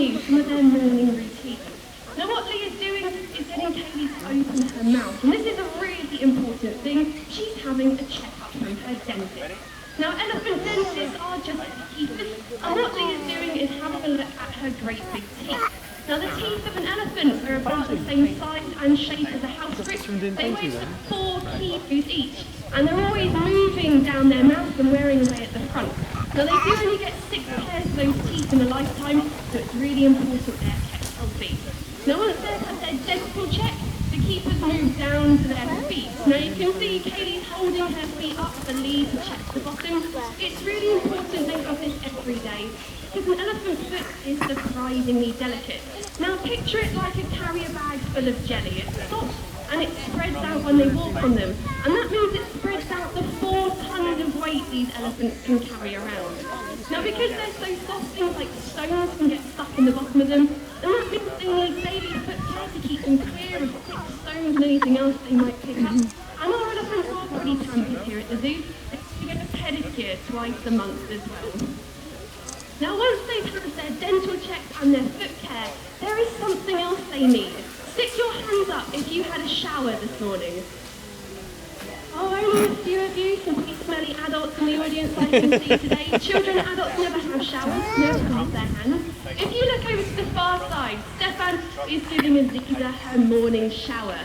you some of their morning routine. Now what Lee is doing is getting Kaylee to open her mouth, and this is a really important thing. She's having a checkup from her dentist. Now elephant dentists are just keepers, and what Lee is doing is having a look at her great big teeth. Now the teeth of an elephant are about the same size and shape as a house brick. They weigh 4 kilos each, and they're always moving down their mouth and wearing away at the front. Now they do only get 6 pairs of those teeth in a lifetime, so it's really important they're kept healthy. Now once they've had their dental check, the keepers move down to their feet. Now you can see Kaylee's holding her feet up for Lee to check the bottom. It's really important they have this every day, because an elephant's foot is surprisingly delicate. Now picture it like a carrier bag full of jelly. It's soft and it spreads out when they walk on them. And that means it spreads out the 4 tons of weight these elephants can carry around. Now because they're so soft, things like stones can get stuck in the bottom of them. And that means they need daily foot care to keep them clear of thick stones and anything else they might pick up. And our elephants are pretty pampered here at the zoo. They get a pedicure twice a month as well. Now once they've had their dental checks and their foot care, there is something else they need. Stick your hands up if you had a shower this morning. Oh, only a few of you, some pretty smelly adults in the audience I can see today. Children and adults never have showers, no class their hands. If you look over to the far side, Stefan is giving Aziza her morning shower.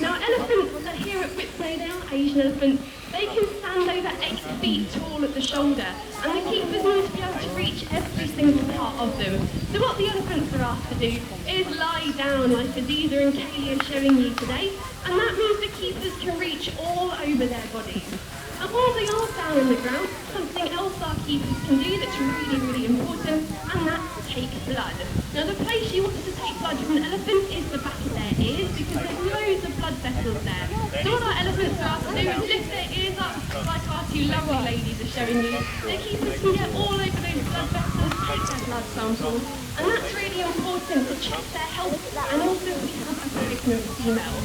Now elephants are here at Whipsnade, they are Asian elephants. They can stand over 8 feet tall at the shoulder, and the keepers need to be able to reach every single part of them. So what the elephants are asked to do is lie down like Aziza and Kaylee are showing you today, and that means the keepers can reach all over their bodies. And while they are down on the ground, something else our keepers can do that's really, really important, and that's take blood. Now the place you want to take blood from an elephant is the back of their ears, because there's loads of blood vessels there. So what our elephants are asked to do is lift their ears up, like our 2 lovely ladies are showing you. The keepers can get all over those blood vessels, take their blood samples, and that's really important to check their health, and also if we have a pregnant female.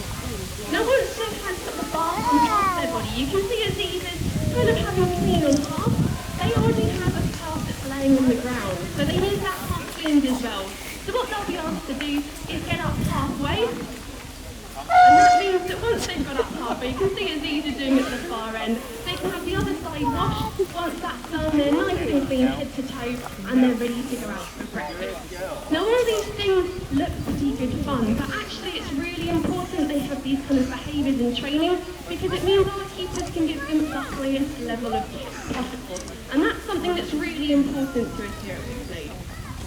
Now once they've had some bath on half their body, you can see Aziza's kind of having clean on half. They already have a calf that's laying on the ground, so they need that half cleaned as well. So what they'll be asked to do is get up halfway, and that means that once they've got up halfway, you can see Aziza doing it at the far end, they can have the other side washed. Once that's done, they're nice and clean head to toe, and they're ready to go out for breakfast. Now all these things look pretty good fun, but actually it's really important they have these kind of behaviours in training, because it means our keepers can give them the highest level of care possible. And that's something that's really important to us here at Whipsnade.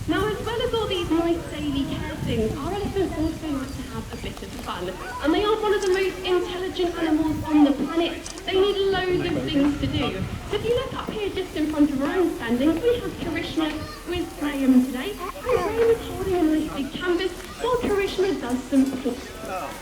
Now, as well as all these nice daily care things, our elephants also like to have a bit of fun. And they are one of the most intelligent animals on the planet. They need loads of things to do. So if you look up here just in front of where I'm standing, we have Karishma with Graham today. And Graham is holding a nice big canvas while Karishma does some picks.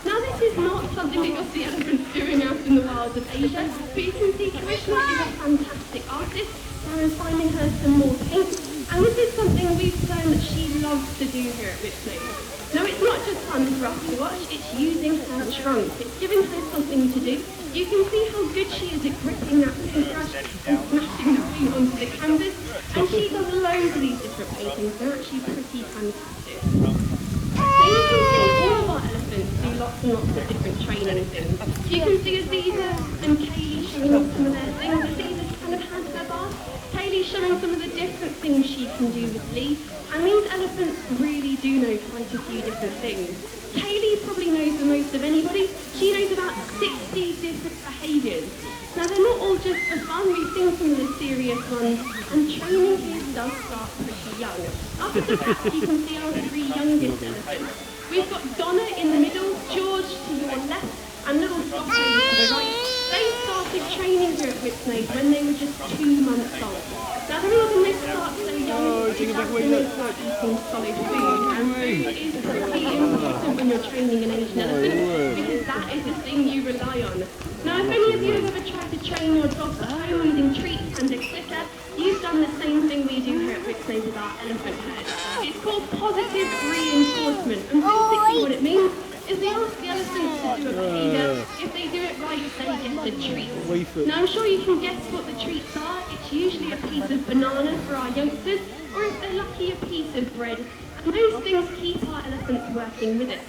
Now this is not something that you'll see elephants doing out in the wilds of Asia, but you can see Karishma is a fantastic artist. Darren's finding her some more paint. And this is something we've learned that she loves to do here at Whipsnade. Now it's not just fun for us to watch, it's using her trunk. It's giving her something to do. You can see how good she is at gripping that paintbrush and smashing the paint onto the canvas. And she does loads of these different paintings. They're actually pretty fantastic. So you can see all of our elephants do lots and lots of different training things. You can see Aziza and Kaylee showing off some of their things. Aziza's kind of had her bath. Kaylee's showing some of the different things she can do with Lee, and these elephants really do know quite a few different things. Kaylee probably knows the most of anybody. She knows about 60 different behaviours. Now they're not all just for fun, we've seen some of the serious ones, and training here does start pretty young. Up at the back you can see our 3 youngest elephants. We've got Donna in the middle, George to your left, and little Scotty to the right. They started training here at Whipsnade when they were just 2 months old. Now the reason they start so young is that's when they start eating solid food, and food is pretty important when you're training an Asian elephant, because that is the thing you rely on. Now if any of you have ever tried to train your dogs at home using treats and a clicker, you've done the same thing we do here at Whipsnade with our elephant herd. It's called positive reinforcement, and basically what it means is they ask the elephants to do a behaviour. If they do it right, they get a treat. Now I'm sure you can guess what the treats are. It's usually a piece of banana for our youngsters, or if they're lucky, a piece of bread. And those things keep our elephants working with it.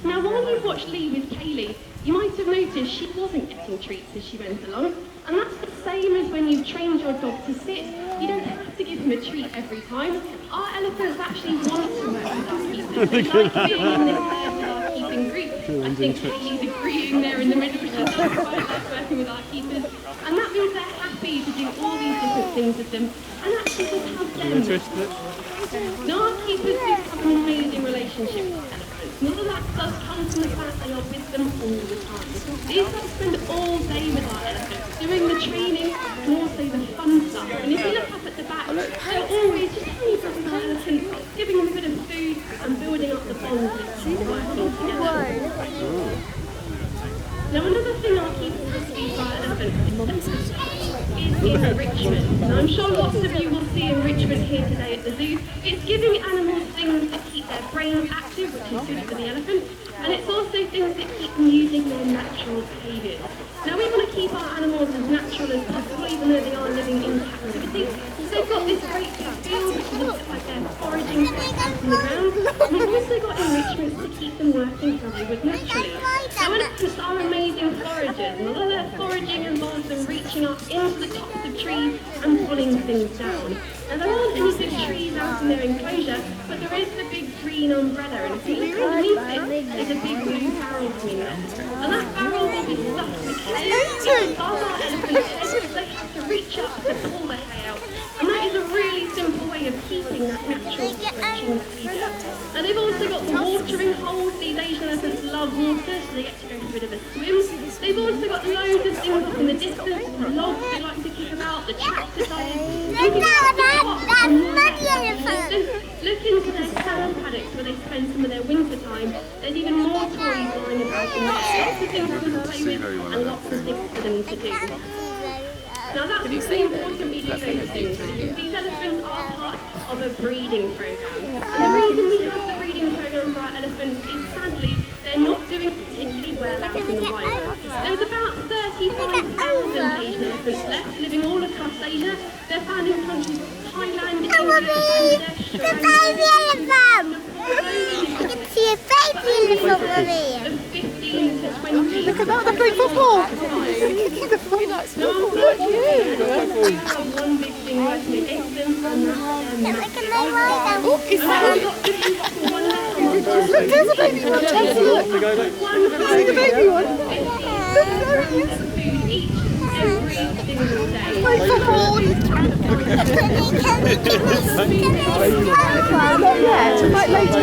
Now while you've watched Lee with Kaylee, you might have noticed she wasn't getting treats as she went along. And that's the same as when you've trained your dog to sit. You don't have to give him a treat every time. Our elephants actually want to work with our keepers. They like being in this area with our keeping group. I think Kaylee's agreeing there in the middle. She does quite like working with our keepers. And that means they're happy to do all these different things with them. And actually just have them. Now our keepers do have an amazing relationship with elephants. None of that does come from the fact they are with them all the time. These guys spend all day with our elephants, doing the training and also the fun stuff. And if you look up at the back, they're always just hanging out with our elephants, giving them a bit of food and building up the bond with them working together. Now another thing our keepers will do for our elephants is enrichment. Now I'm sure lots of you will see enrichment here today at the zoo. It's giving animals things that keep their brains active, which is good for the elephant, and it's also things that keep them using their natural behaviours. Now we want to keep our animals as natural as possible, even though they are living in captivity. So they've got this great big field, which looks like they're foraging out on the ground, and we've also got enrichments to keep them working how they would naturally. Now elephants are amazing foragers, and although their foraging involves them reaching up into the tops of trees and pulling things down. Now there aren't any big trees out in their enclosure, but there is the big green umbrella, and if you look underneath it, there's a big blue barrel coming there. And that barrel will be stuffed with hay. Above our elephants' heads, they have to reach up to pull the hay out. And that is a really simple way of keeping that natural stretching behaviour. Now they've also got the watering holes. These Asian elephants love water, so they get to go for a bit of a swim. They've also got loads of things up in the distance, the logs they like to kick about, the tractor tires. Look into their sand paddocks where they spend some of their winter time. There's even more toys lying about in there. Lots of things for them to play with and lots of things for them to do. Now that's really important we do those things because these elephants are part of a breeding programme. And the reason we have the breeding programme for our elephants is sadly they're not doing particularly well out in the wild. There's about 35,000 Asian elephants left living all across Asia. They're found in countries like Thailand, India, Bangladesh, Sri Lanka. I can see a baby elephant, Mummy. 15 to 20. Look at that, they're playing football. Now, we have one big thing working against them, and that's their Oh, is that Look, there's a baby one. Chelsea, look. See the baby one? every single day. Play football. Yeah, tonight later.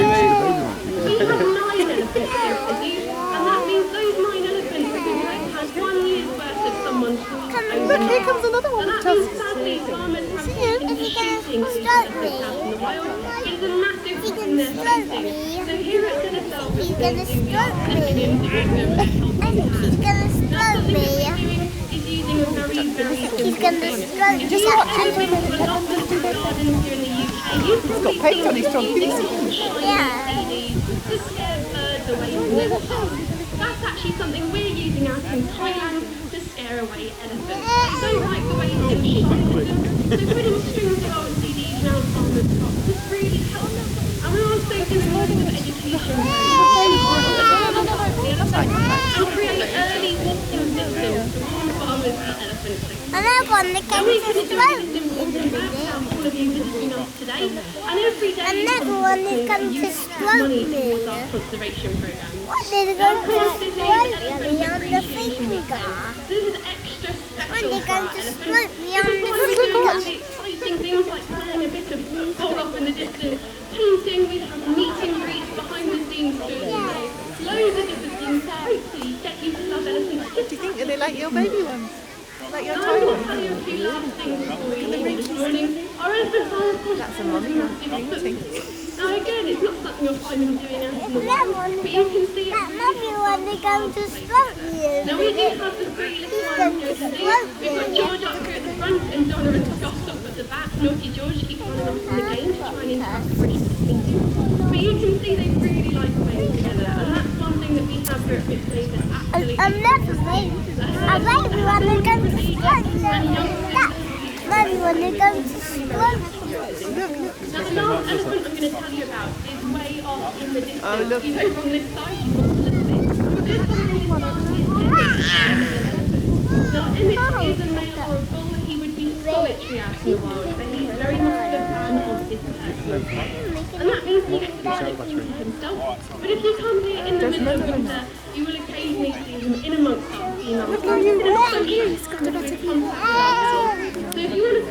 We have 9 elephants here at the zoo, and that means those 9 elephants have had 1 year's worth of someone's food overnight. Look, here comes another one. And that means sadly farmers have taken to shooting these elephants out in the wild. It's a massive problem they're facing. So here at Senegal, we're going to stepping in to give them the help we can. Now something that we're doing is using a very simple thing. If you watch anything from a lot of gardens here in the UK, you've probably seen them using shiny CDs to scare birds away from their homes. That's actually something we're using out in Thailand to scare away elephants. They don't like the way things shine at them, so putting strings of old CDs around farmers' crops just really helps. And we're also doing lots of education and create early walking systems to warn farmers and elephants. Another one that And we comes can to do slope this important work to all of you visiting us today. And every day Another one that comes to money slope towards our conservation programme. What did it go to slope me on the finger? This is extra special When they for go our to elephants. slope me on This is the why we do finger. really exciting things like playing a bit of football off in the distance, painting, we have meet and greets behind the scenes tours today. Loads of different things to hopefully get you to love elephants. Do you think they like your baby ones? Like your Now toy I'm going to ones? tell you a few last things before we leave this morning. Our elephants are of course That's a mummy one. massive. Now again, it's not something you'll find them doing out in the That wild, one, but you can see that mummy one that comes to slope me. Now we do have the 3 little ones here today. We've got George up here at the front and Donna and Scott up at the back. Naughty George keeps running off from the game to try and interact with the painting. But you can see they really like playing together, and that's one favourite Whipsnade that's absolutely I'm never late. I maybe want to go to school. Maybe want to go to school. Now the last elephant I'm going to tell you about is way off in the distance. He's over on this side, you've got to look at this. This one is Now Emmett is a male or a bull. He would be solitary out in the wild, but he's very much a fan of his personal space. And that means he gets fairly close to himself. But if you come here in the middle of winter, you will occasionally see him in amongst our females. So if you want to see